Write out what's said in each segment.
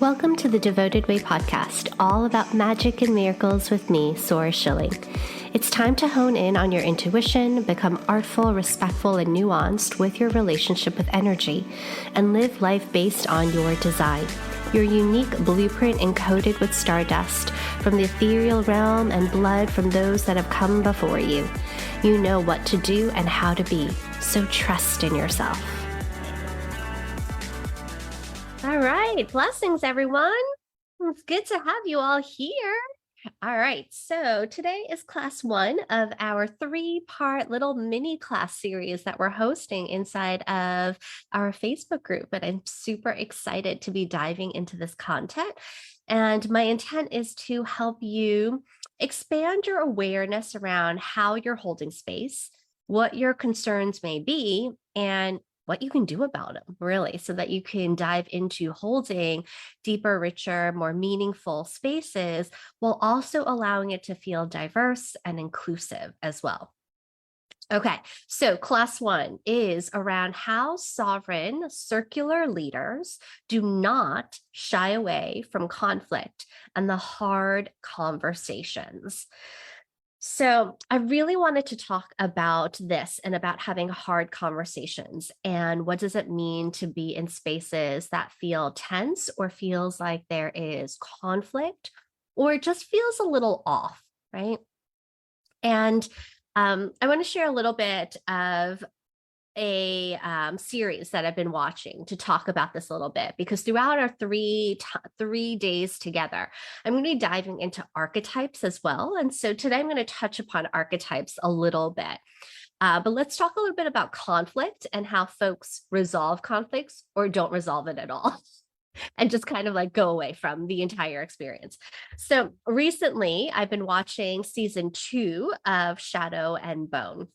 Welcome to the Devoted Way podcast, all about magic and miracles with me, Sora Schilling. It's time to hone in on your intuition, become artful, respectful, and nuanced with your relationship with energy, and live life based on your design. Your unique blueprint encoded with stardust from the ethereal realm and blood from those that have come before you. You know what to do and how to be, so trust in yourself. All right. Blessings, everyone. It's good to have you all here. All right. So today is class one of our 3-part little mini class series that we're hosting inside of our Facebook group. And I'm super excited to be diving into this content. And my intent is to help you expand your awareness around how you're holding space, what your concerns may be, and what you can do about them, really, so that you can dive into holding deeper, richer, more meaningful spaces while also allowing it to feel diverse and inclusive as well. Okay, so class one is around how sovereign circular leaders do not shy away from conflict and the hard conversations. So I really wanted to talk about this and about having hard conversations and what does it mean to be in spaces that feel tense or feels like there is conflict or it just feels a little off, right? And I want to share a little bit of a series that I've been watching to talk about this a little bit, because throughout our three days together, I'm going to be diving into archetypes as well. And so today I'm going to touch upon archetypes a little bit. But let's talk a little bit about conflict and how folks resolve conflicts or don't resolve it at all. And just kind of like go away from the entire experience. So recently, I've been watching season 2 of Shadow and Bone.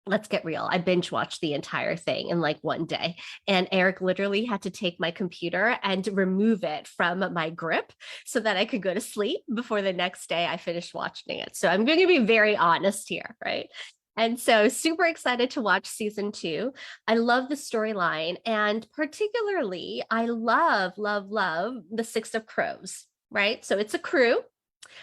Let's get real. I binge watched the entire thing in like one day. And Eric literally had to take my computer and remove it from my grip so that I could go to sleep before the next day I finished watching it. So I'm going to be very honest here, right? And so super excited to watch season 2. I love the storyline. And particularly, I love the Six of Crows, right? So it's a crew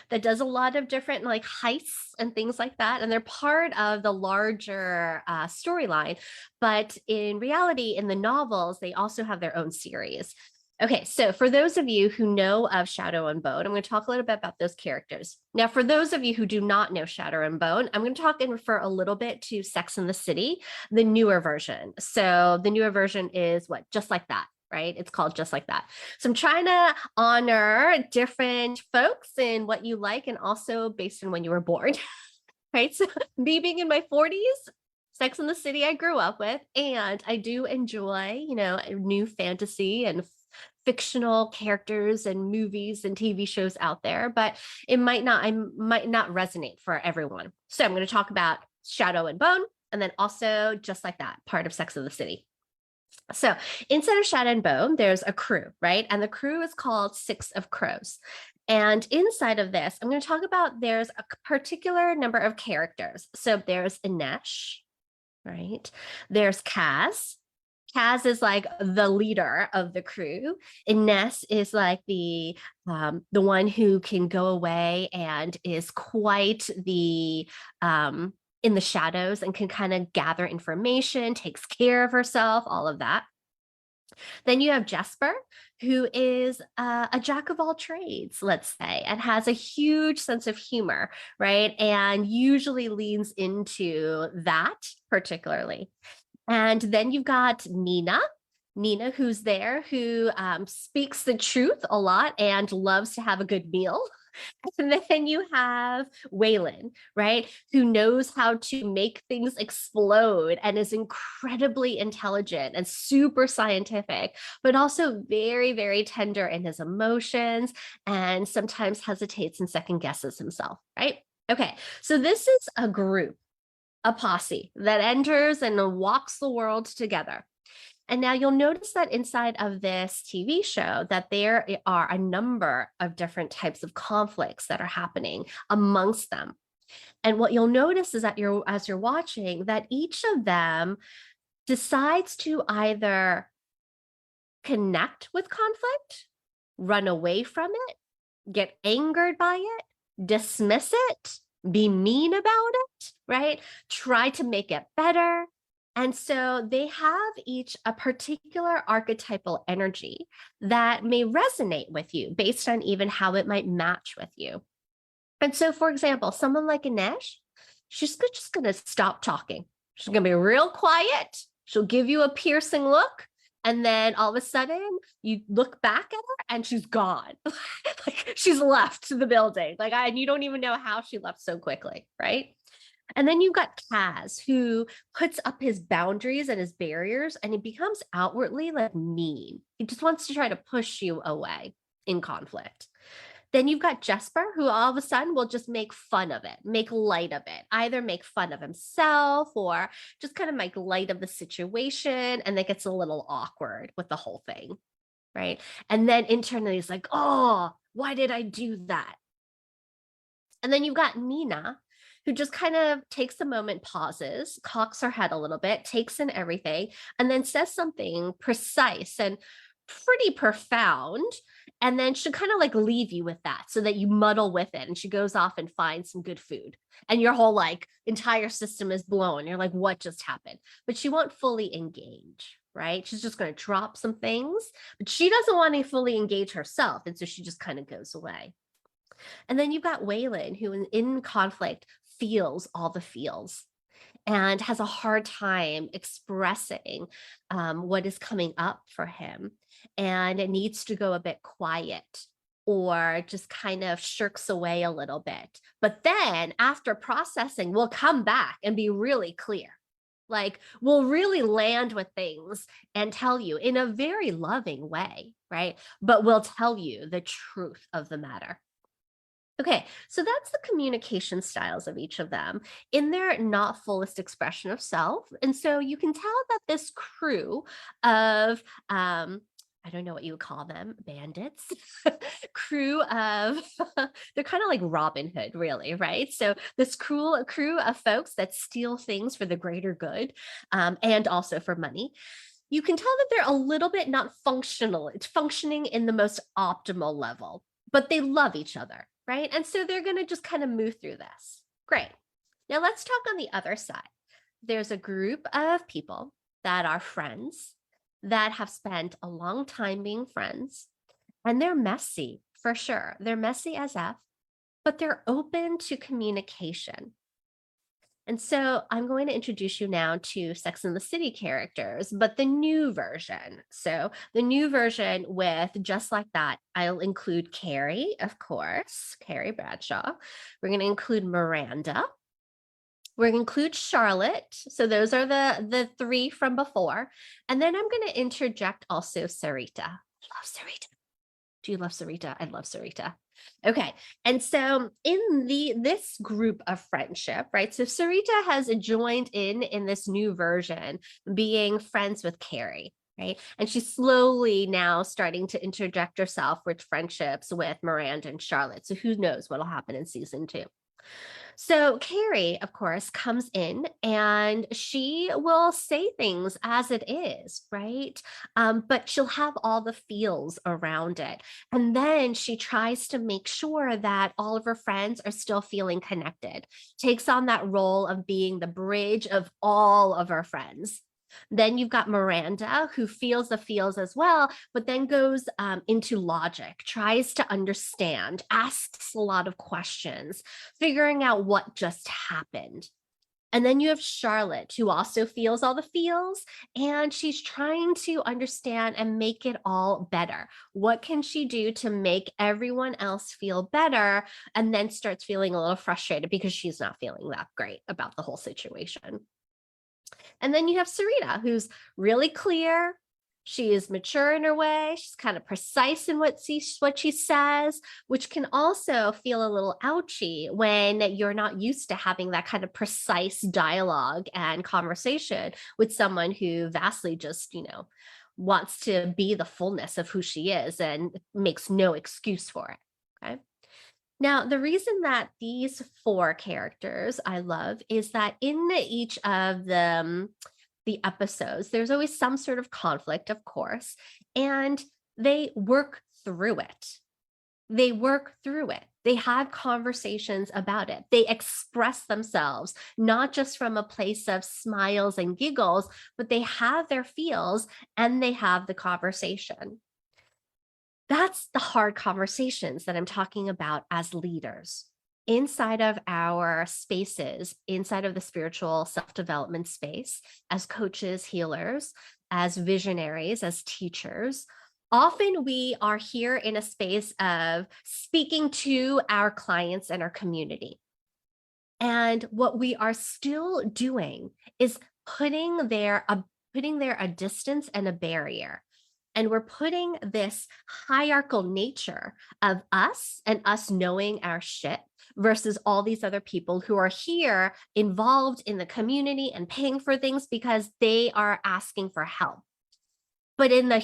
that does a lot of different like heists and things like that. And they're part of the larger storyline. But in reality, in the novels, they also have their own series. Okay, so for those of you who know of Shadow and Bone, I'm going to talk a little bit about those characters. Now, for those of you who do not know Shadow and Bone, I'm going to talk and refer a little bit to Sex and the City, the newer version. So the newer version is what? Just Like That. Right? It's called Just Like That. So I'm trying to honor different folks and what you like, and also based on when you were born, right? So me being in my 40s, Sex and the City I grew up with, and I do enjoy, new fantasy and fictional characters and movies and TV shows out there, but I might not resonate for everyone. So I'm going to talk about Shadow and Bone, and then also Just Like That, part of Sex and the City. So inside of Shadow and Bone, there's a crew, right? And the crew is called Six of Crows. And inside of this, I'm going to talk about there's a particular number of characters. So there's Inesh, right? There's Kaz. Kaz is like the leader of the crew. Ines is like the one who can go away and is quite the in the shadows and can kind of gather information, takes care of herself, all of that. Then you have Jesper, who is a jack of all trades, let's say, and has a huge sense of humor, right? And usually leans into that particularly. And then you've got Nina, who's there, who speaks the truth a lot and loves to have a good meal. And then you have Waylon, right, who knows how to make things explode and is incredibly intelligent and super scientific, but also very, very tender in his emotions and sometimes hesitates and second guesses himself, right? Okay, so this is a group, a posse that enters and walks the world together. And now you'll notice that inside of this TV show that there are a number of different types of conflicts that are happening amongst them. And what you'll notice is that as you're watching, that each of them decides to either connect with conflict run away from it, get angered by it, dismiss it, be mean about it, right? Try to make it better. And so they have each a particular archetypal energy that may resonate with you based on even how it might match with you. And so, for example, someone like Inesh, she's just going to stop talking. She's going to be real quiet. She'll give you a piercing look. And then all of a sudden, you look back at her and she's gone. Like she's left the building. And you don't even know how she left so quickly, right? And then you've got Kaz, who puts up his boundaries and his barriers, and he becomes outwardly like mean. He just wants to try to push you away in conflict. Then you've got Jesper, who all of a sudden will just make fun of it, make light of it, either make fun of himself or just kind of make light of the situation. And that gets a little awkward with the whole thing, right? And then internally he's like, oh, why did I do that? And then you've got Nina, who just kind of takes a moment, pauses, cocks her head a little bit, takes in everything, and then says something precise and pretty profound. And then she'll kind of like leave you with that so that you muddle with it. And she goes off and finds some good food. And your whole like entire system is blown. You're like, what just happened? But she won't fully engage, right? She's just going to drop some things, but she doesn't want to fully engage herself. And so she just kind of goes away. And then you've got Waylon, who in conflict feels all the feels and has a hard time expressing what is coming up for him. And it needs to go a bit quiet or just kind of shirks away a little bit. But then after processing, we'll come back and be really clear. Like we'll really land with things and tell you in a very loving way, right? But we'll tell you the truth of the matter. Okay, so that's the communication styles of each of them in their not fullest expression of self. And so you can tell that this crew of, I don't know what you would call them, bandits, crew of, they're kind of like Robin Hood, really, right? So this crew of folks that steal things for the greater good and also for money. You can tell that they're a little bit not functional. It's functioning in the most optimal level, but they love each other. Right? And so they're going to just kind of move through this. Great. Now let's talk on the other side. There's a group of people that are friends that have spent a long time being friends, and they're messy for sure. They're messy as F, but they're open to communication. And so I'm going to introduce you now to Sex and the City characters, but the new version. So the new version with just like that, I'll include Carrie, of course, Carrie Bradshaw. We're going to include Miranda. We're going to include Charlotte. So those are the three from before. And then I'm going to interject also Sarita. I love Sarita. Do you love Sarita? I love Sarita. Okay. And so in this group of friendship, right? So Sarita has joined in this new version, being friends with Carrie, right? And she's slowly now starting to interject herself with friendships with Miranda and Charlotte. So who knows what'll happen in season 2. So Carrie, of course, comes in and she will say things as it is, right? But she'll have all the feels around it. And then she tries to make sure that all of her friends are still feeling connected, takes on that role of being the bridge of all of her friends. Then you've got Miranda, who feels the feels as well, but then goes into logic, tries to understand, asks a lot of questions, figuring out what just happened. And then you have Charlotte, who also feels all the feels, and she's trying to understand and make it all better. What can she do to make everyone else feel better? And then starts feeling a little frustrated because she's not feeling that great about the whole situation. And then you have Sarita, who's really clear. She is mature in her way. She's kind of precise in what she says, which can also feel a little ouchy when you're not used to having that kind of precise dialogue and conversation with someone who vastly just, wants to be the fullness of who she is and makes no excuse for it. Okay. Now, the reason that these 4 characters I love is that in each of the episodes, there's always some sort of conflict, of course, and they work through it. They work through it. They have conversations about it. They express themselves, not just from a place of smiles and giggles, but they have their feels and they have the conversation. That's the hard conversations that I'm talking about as leaders. Inside of our spaces, inside of the spiritual self-development space, as coaches, healers, as visionaries, as teachers, often we are here in a space of speaking to our clients and our community. And what we are still doing is putting there a distance and a barrier. And we're putting this hierarchical nature of us and us knowing our shit versus all these other people who are here involved in the community and paying for things because they are asking for help. But in the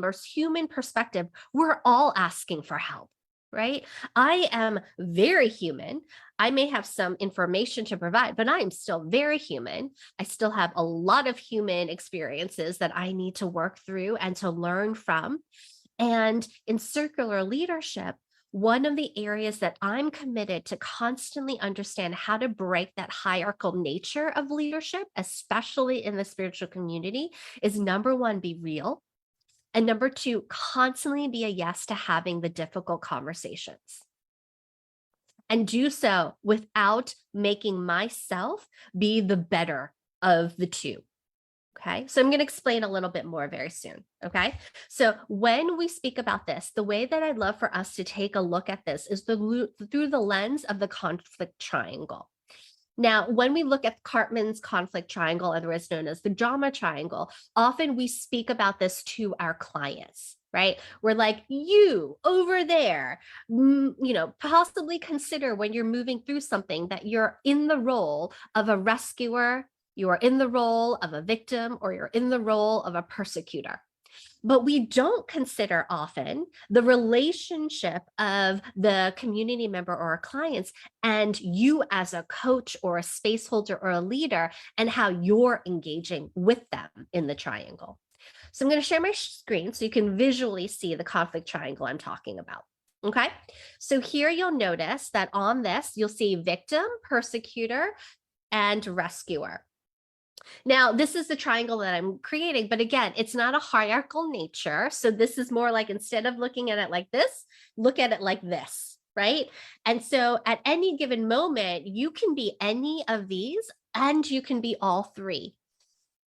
most human perspective, we're all asking for help, right? I am very human. I may have some information to provide, but I'm still very human. I still have a lot of human experiences that I need to work through and to learn from. And in circular leadership, one of the areas that I'm committed to constantly understand how to break that hierarchical nature of leadership, especially in the spiritual community, is number one, be real. And number two, constantly be a yes to having the difficult conversations. And do so without making myself be the better of the two. Okay, so I'm going to explain a little bit more very soon. Okay, so when we speak about this, the way that I'd love for us to take a look at this is through the lens of the conflict triangle. Now, when we look at Cartman's conflict triangle, otherwise known as the drama triangle, often we speak about this to our clients, right? We're like, you over there, possibly consider when you're moving through something that you're in the role of a rescuer, you are in the role of a victim, or you're in the role of a persecutor. But we don't consider often the relationship of the community member or our clients and you as a coach or a space holder or a leader and how you're engaging with them in the triangle. So I'm going to share my screen so you can visually see the conflict triangle I'm talking about. Okay, so here you'll notice that on this, you'll see victim, persecutor, and rescuer. Now, this is the triangle that I'm creating, but again, it's not a hierarchical nature. So this is more like, instead of looking at it like this, look at it like this, right? And so at any given moment, you can be any of these and you can be all three.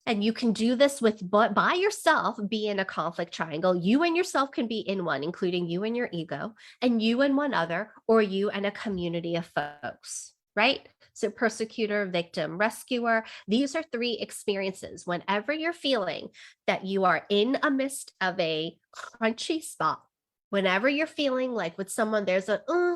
And you can do this by yourself, be in a conflict triangle. You and yourself can be in one, including you and your ego, and you and one other, or you and a community of folks, right? So persecutor, victim, rescuer, these are three experiences. Whenever you're feeling that you are in a midst of a crunchy spot, whenever you're feeling like with someone, there's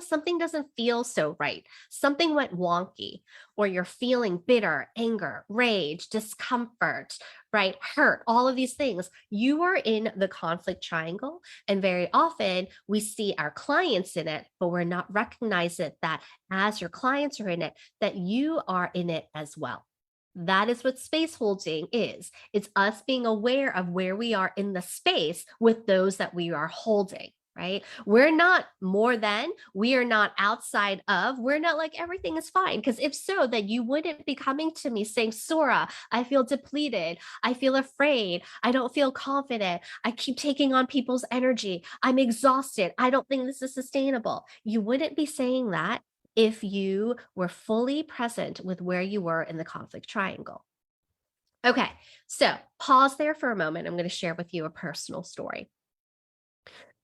something doesn't feel so right, something went wonky, or you're feeling bitter, anger, rage, discomfort, right, hurt, all of these things, you are in the conflict triangle. And very often we see our clients in it, but we're not recognizing that as your clients are in it, that you are in it as well. That is what space holding is. It's us being aware of where we are in the space with those that we are holding. Right? We're not more than, we are not outside of, we're not like everything is fine. Because if so, then you wouldn't be coming to me saying, Sora, I feel depleted. I feel afraid. I don't feel confident. I keep taking on people's energy. I'm exhausted. I don't think this is sustainable. You wouldn't be saying that if you were fully present with where you were in the conflict triangle. Okay, so pause there for a moment. I'm going to share with you a personal story.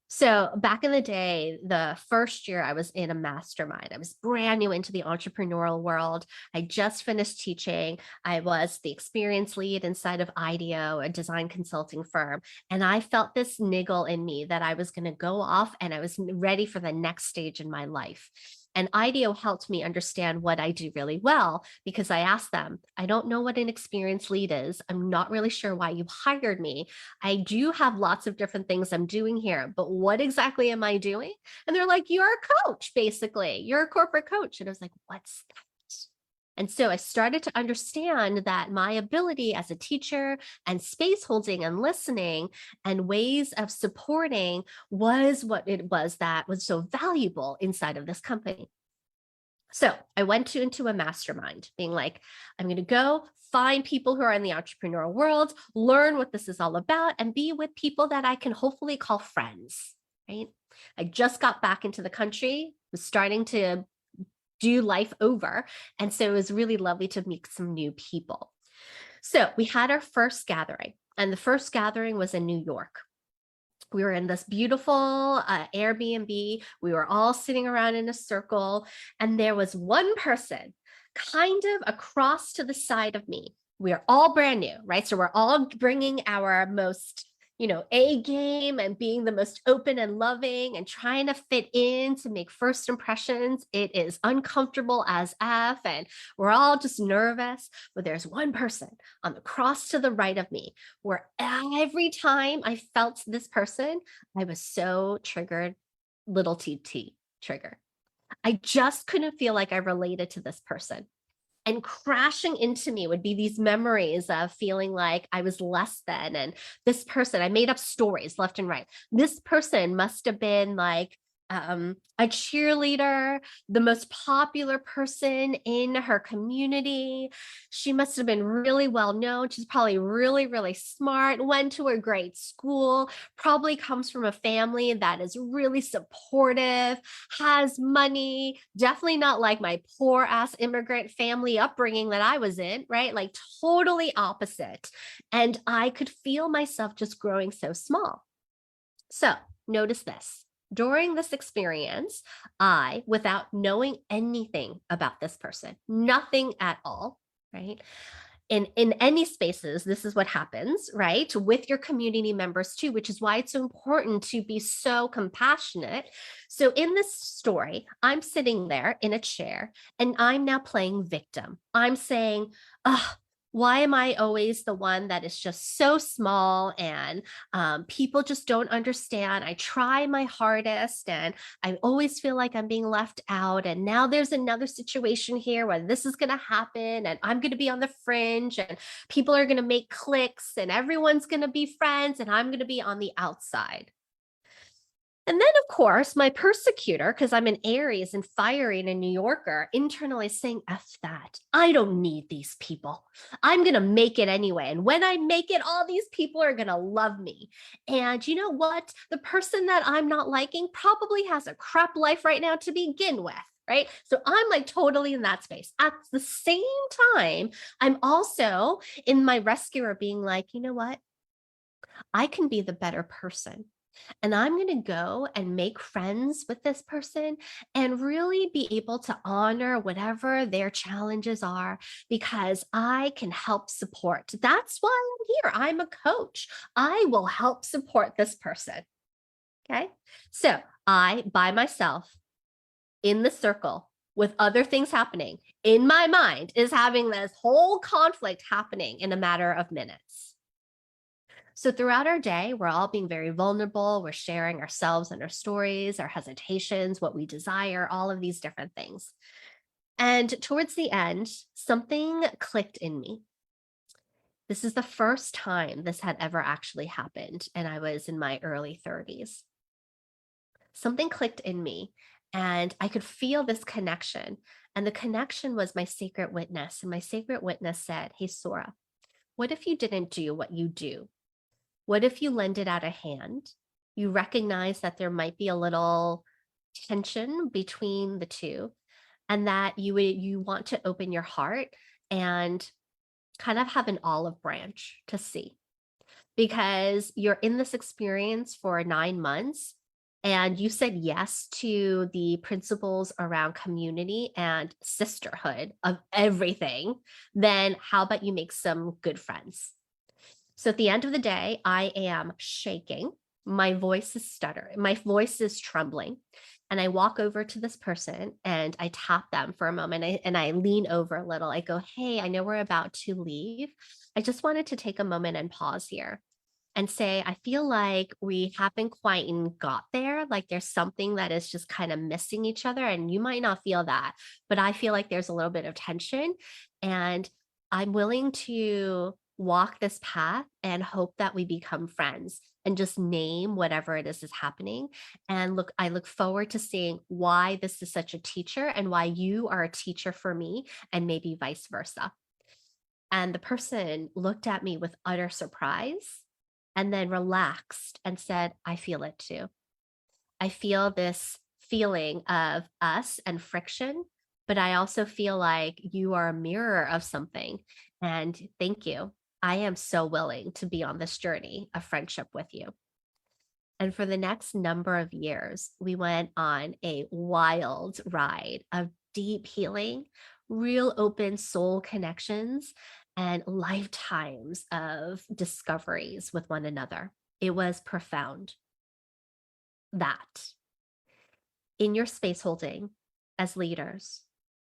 So back in the day, the first year I was in a mastermind, I was brand new into the entrepreneurial world. I just finished teaching. I was the experience lead inside of IDEO, a design consulting firm. And I felt this niggle in me that I was going to go off and I was ready for the next stage in my life. And IDEO helped me understand what I do really well, because I asked them, I don't know what an experienced lead is. I'm not really sure why you hired me. I do have lots of different things I'm doing here, but what exactly am I doing? And they're like, you're a coach, basically. You're a corporate coach. And I was like, what's that? And so I started to understand that my ability as a teacher and space holding and listening and ways of supporting was what it was that was so valuable inside of this company. So I went into a mastermind, being like, I'm going to go find people who are in the entrepreneurial world, learn what this is all about, and be with people that I can hopefully call friends. Right. I just got back into the country, was starting to do life over. And so it was really lovely to meet some new people. So we had our first gathering, and the first gathering was in New York. We were in this beautiful Airbnb. We were all sitting around in a circle, and there was one person kind of across to the side of me. We are all brand new, right? So we're all bringing our most, A game and being the most open and loving and trying to fit in to make first impressions. It is uncomfortable as F, and we're all just nervous. But there's one person on the cross to the right of me where every time I felt this person, I was so triggered, little TT trigger. I just couldn't feel like I related to this person. And crashing into me would be these memories of feeling like I was less than. And this person, I made up stories left and right. This person must have been like a cheerleader, the most popular person in her community. She must have been really well known. She's probably really, really smart, went to a great school, probably comes from a family that is really supportive, has money, definitely not like my poor ass immigrant family upbringing that I was in, right? Like totally opposite. And I could feel myself just growing so small. So notice this. During this experience, I, without knowing anything about this person, nothing at all, right? In any spaces, this is what happens, right? With your community members too, which is why it's so important to be so compassionate. So in this story, I'm sitting there in a chair and I'm now playing victim. I'm saying, oh, why am I always the one that is just so small and people just don't understand? I try my hardest and I always feel like I'm being left out. And now there's another situation here where this is going to happen and I'm going to be on the fringe and people are going to make cliques and everyone's going to be friends and I'm going to be on the outside. And then, of course, my persecutor, because I'm an Aries and fiery and a New Yorker, internally saying, F that. I don't need these people. I'm going to make it anyway. And when I make it, all these people are going to love me. And you know what? The person that I'm not liking probably has a crap life right now to begin with. Right. So I'm like totally in that space. At the same time, I'm also in my rescuer being like, you know what? I can be the better person. And I'm going to go and make friends with this person and really be able to honor whatever their challenges are because I can help support. That's why I'm here. I'm a coach. I will help support this person. Okay. So I, by myself, in the circle with other things happening in my mind, is having this whole conflict happening in a matter of minutes. So throughout our day, we're all being very vulnerable. We're sharing ourselves and our stories, our hesitations, what we desire, all of these different things. And towards the end, something clicked in me. This is the first time this had ever actually happened. And I was in my early 30s. Something clicked in me and I could feel this connection. And the connection was my sacred witness. And my sacred witness said, hey, Sora, what if you didn't do what you do? What if you lended out a hand? You recognize that there might be a little tension between the two, and that you want to open your heart and kind of have an olive branch to see, because you're in this experience for 9 months and you said yes to the principles around community and sisterhood of everything. Then how about you make some good friends? So at the end of the day, I am shaking. My voice is stuttering. My voice is trembling. And I walk over to this person and I tap them for a moment and I lean over a little. I go, hey, I know we're about to leave. I just wanted to take a moment and pause here. and say, I feel like we haven't quite got there. Like there's something that is just kind of missing each other. And you might not feel that, but I feel like there's a little bit of tension. And I'm willing to walk this path and hope that we become friends and just name whatever it is happening. And look, I look forward to seeing why this is such a teacher and why you are a teacher for me, and maybe vice versa. And the person looked at me with utter surprise and then relaxed and said, I feel it too. I feel this feeling of us and friction, but I also feel like you are a mirror of something. And thank you. I am so willing to be on this journey of friendship with you. And for the next number of years, we went on a wild ride of deep healing, real open soul connections, and lifetimes of discoveries with one another. It was profound. That in your space holding as leaders,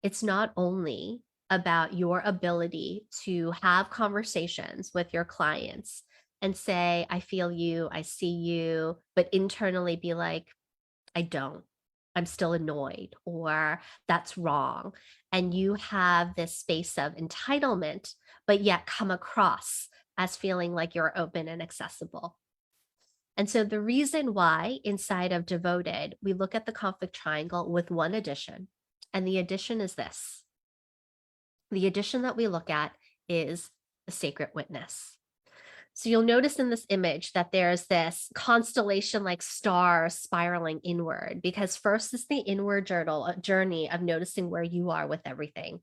it's not only about your ability to have conversations with your clients and say, I feel you, I see you, but internally be like, I don't. I'm still annoyed, or that's wrong. And you have this space of entitlement, but yet come across as feeling like you're open and accessible. And so the reason why inside of Devoted, we look at the conflict triangle with one addition, and the addition is this. The addition that we look at is the sacred witness. So you'll notice in this image that there's this constellation like star spiraling inward, because first is the inward journey of noticing where you are with everything,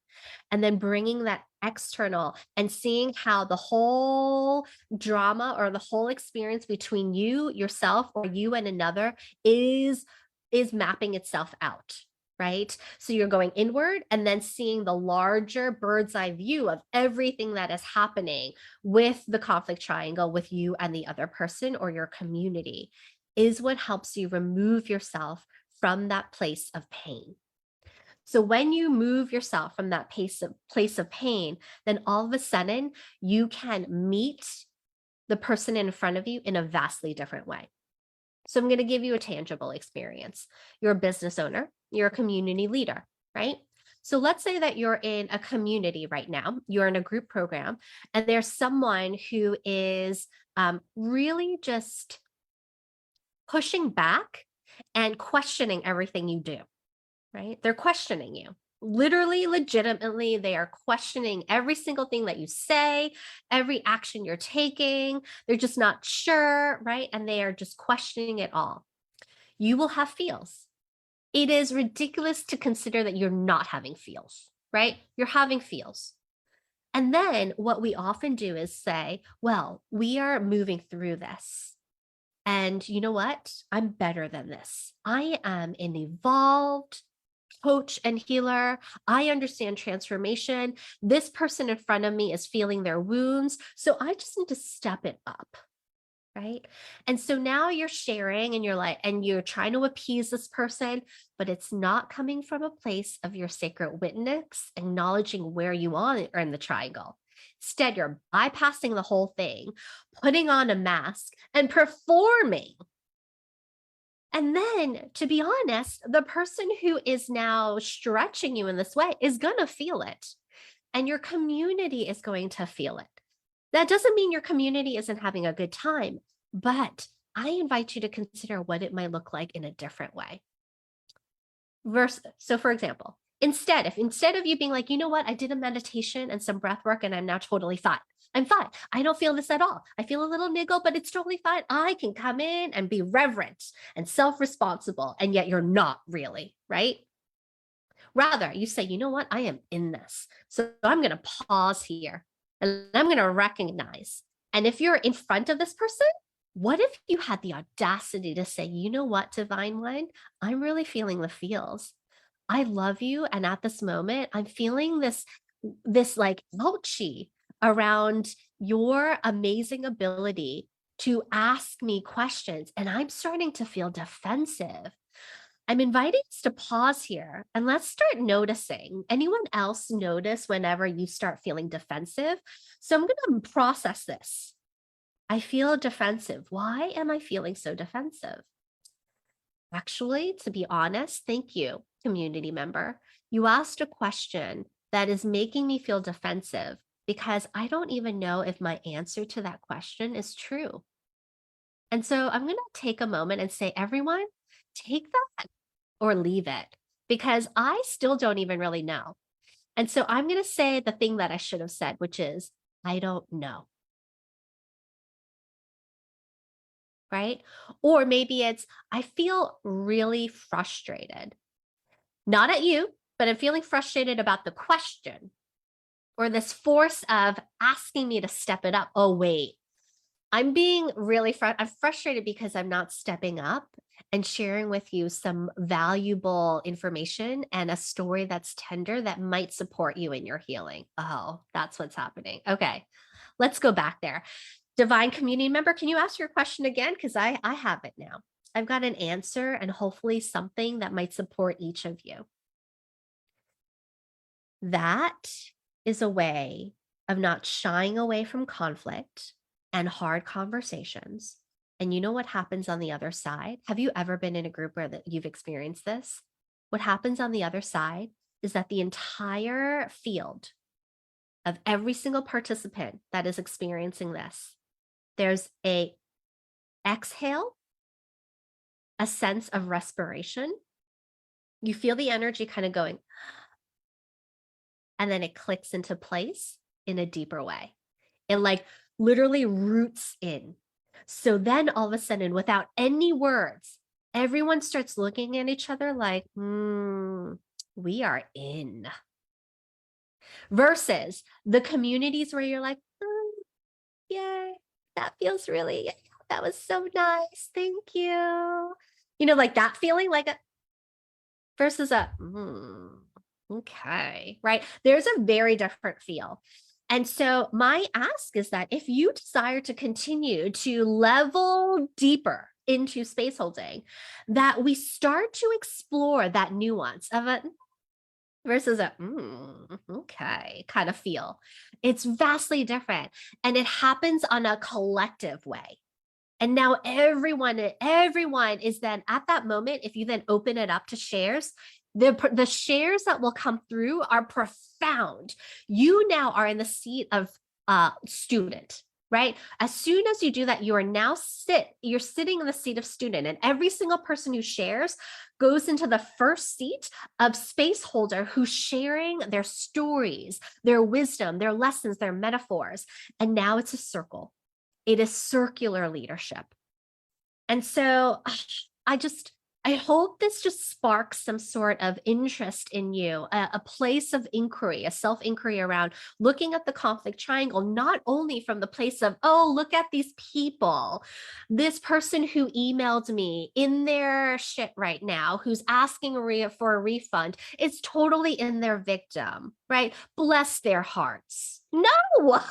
and then bringing that external and seeing how the whole drama or the whole experience between you, yourself, or you and another is mapping itself out. Right? So you're going inward and then seeing the larger bird's eye view of everything that is happening with the conflict triangle with you and the other person or your community is what helps you remove yourself from that place of pain. So when you move yourself from that place of pain, then all of a sudden you can meet the person in front of you in a vastly different way. So I'm going to give you a tangible experience. You're a business owner, you're a community leader, right? So let's say that you're in a community right now, you're in a group program, and there's someone who is really just pushing back and questioning everything you do, right? They're questioning you. Literally, legitimately, they are questioning every single thing that you say, every action you're taking. They're just not sure, right? And they are just questioning it all. You will have feels. It is ridiculous to consider that you're not having feels, right? You're having feels. And then what we often do is say, well, we are moving through this. And you know what? I'm better than this. I am an evolved coach and healer. I understand transformation. This person in front of me is feeling their wounds. So I just need to step it up. Right. And so now you're sharing and you're like, and you're trying to appease this person, but it's not coming from a place of your sacred witness, acknowledging where you are in the triangle. Instead, you're bypassing the whole thing, putting on a mask and performing. And then, to be honest, the person who is now stretching you in this way is going to feel it, and your community is going to feel it. That doesn't mean your community isn't having a good time, but I invite you to consider what it might look like in a different way. So for example, instead of you being like, you know what, I did a meditation and some breath work and I'm now totally fine. I'm fine. I don't feel this at all. I feel a little niggle, but it's totally fine. I can come in and be reverent and self-responsible, and yet you're not really, right? Rather, you say, you know what, I am in this. So I'm going to pause here and I'm going to recognize. And if you're in front of this person, what if you had the audacity to say, you know what, Divine One, I'm really feeling the feels. I love you. And at this moment, I'm feeling this like ouchie around your amazing ability to ask me questions. And I'm starting to feel defensive. I'm inviting us to pause here and let's start noticing. Anyone else notice whenever you start feeling defensive? So I'm going to process this. I feel defensive. Why am I feeling so defensive? Actually, to be honest, thank you, community member. You asked a question that is making me feel defensive because I don't even know if my answer to that question is true. And so I'm going to take a moment and say, everyone, take that or leave it because I still don't even really know. And so I'm going to say the thing that I should have said, which is, I don't know. Right? Or maybe it's, I feel really frustrated, not at you, but I'm feeling frustrated about the question or this force of asking me to step it up. Oh, wait, I'm being really I'm frustrated because I'm not stepping up and sharing with you some valuable information and a story that's tender that might support you in your healing. Oh, that's what's happening. Okay, let's go back there. Divine community member, can you ask your question again? Because I have it now. I've got an answer and hopefully something that might support each of you. That is a way of not shying away from conflict and hard conversations. And you know what happens on the other side? Have you ever been in a group where you've experienced this? What happens on the other side is that the entire field of every single participant that is experiencing this, there's a exhale, a sense of respiration. You feel the energy kind of going, and then it clicks into place in a deeper way. It like literally roots in. So then all of a sudden, without any words, everyone starts looking at each other like, we are in. Versus the communities where you're like, yay, that feels really, that was so nice. Thank you. You know, like that feeling like a versus a, okay, right? There's a very different feel. And so my ask is that if you desire to continue to level deeper into space holding, that we start to explore that nuance of a versus a okay kind of feel. It's vastly different and it happens on a collective way. And now everyone is then at that moment, if you then open it up to shares, the shares that will come through are profound. You now are in the seat of student, right? As soon as you do that, you are now you're sitting in the seat of student, and every single person who shares goes into the first seat of space holder who's sharing their stories, their wisdom, their lessons, their metaphors. And now it's a circle. It is circular leadership. And so I hope this just sparks some sort of interest in you, a place of inquiry, a self-inquiry around looking at the conflict triangle, not only from the place of, oh, look at these people, this person who emailed me in their shit right now, who's asking for a refund, is totally in their victim, right? Bless their hearts. No,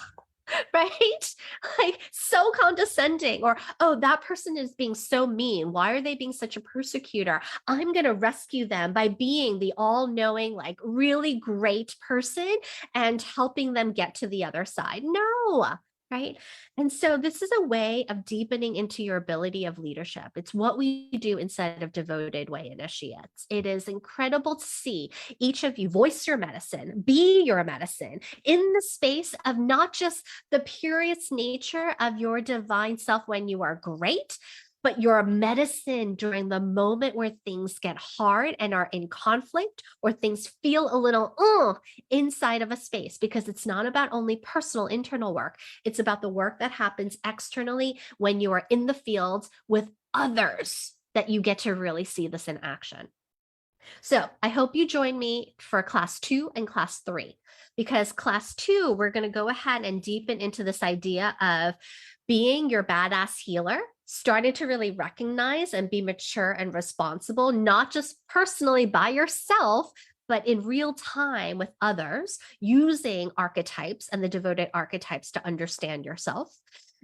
right? Like so condescending, or, oh, that person is being so mean. Why are they being such a persecutor? I'm going to rescue them by being the all knowing, like really great person and helping them get to the other side. No. Right. And so this is a way of deepening into your ability of leadership. It's what we do instead of devoted way initiates. It is incredible to see each of you voice your medicine, be your medicine in the space of not just the purest nature of your divine self when you are great, but your medicine during the moment where things get hard and are in conflict, or things feel a little inside of a space, because it's not about only personal internal work. It's about the work that happens externally when you are in the fields with others that you get to really see this in action. So I hope you join me for class 2 and class 3, because class 2, we're going to go ahead and deepen into this idea of being your badass healer, starting to really recognize and be mature and responsible, not just personally by yourself, but in real time with others, using archetypes and the devoted archetypes to understand yourself.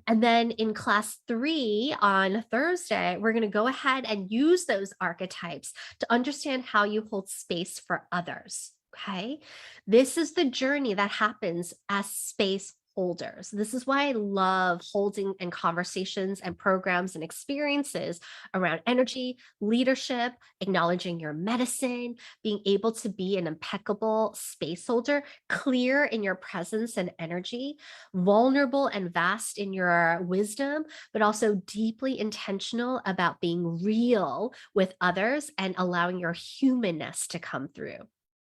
And then in class 3 on Thursday, we're going to go ahead and use those archetypes to understand how you hold space for others. Okay. This is the journey that happens as space holders. This is why I love holding and conversations and programs and experiences around energy, leadership, acknowledging your medicine, being able to be an impeccable space holder, clear in your presence and energy, vulnerable and vast in your wisdom, but also deeply intentional about being real with others and allowing your humanness to come through.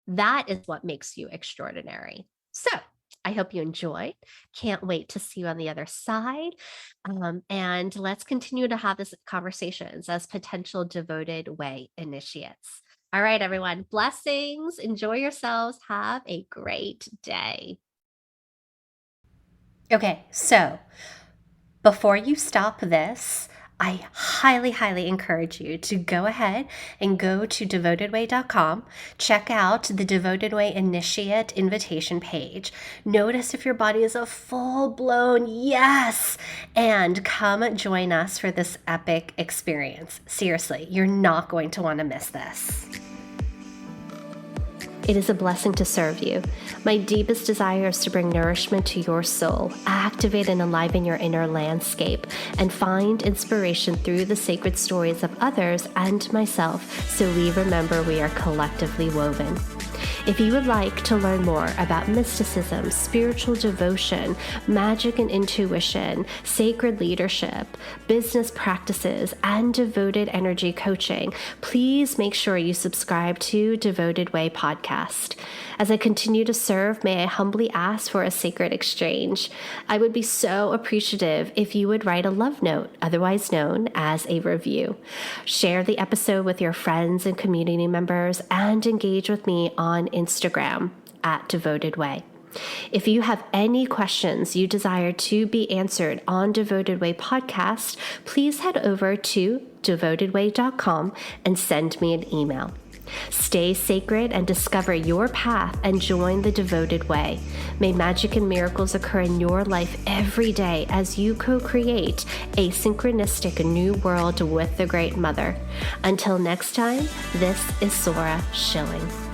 That is what makes you extraordinary. So, I hope you enjoyed. Can't wait to see you on the other side. And let's continue to have this conversations as potential devoted way initiates. All right, everyone. Blessings. Enjoy yourselves. Have a great day. Okay, so before you stop this, I highly, highly encourage you to go ahead and go to devotedway.com, check out the Devoted Way Initiate invitation page. Notice if your body is a full-blown yes, and come join us for this epic experience. Seriously, you're not going to want to miss this. It is a blessing to serve you. My deepest desire is to bring nourishment to your soul, activate and enliven your inner landscape, and find inspiration through the sacred stories of others and myself, so we remember we are collectively woven. If you would like to learn more about mysticism, spiritual devotion, magic and intuition, sacred leadership, business practices, and devoted energy coaching, please make sure you subscribe to Devoted Way Podcast. As I continue to serve, may I humbly ask for a sacred exchange. I would be so appreciative if you would write a love note, otherwise known as a review. Share the episode with your friends and community members, and engage with me on Instagram at Devoted Way. If you have any questions you desire to be answered on Devoted Way Podcast, please head over to devotedway.com and send me an email. Stay sacred and discover your path and join the Devoted Way. May magic and miracles occur in your life every day as you co-create a synchronistic new world with the Great Mother. Until next time, this is Sora Schilling.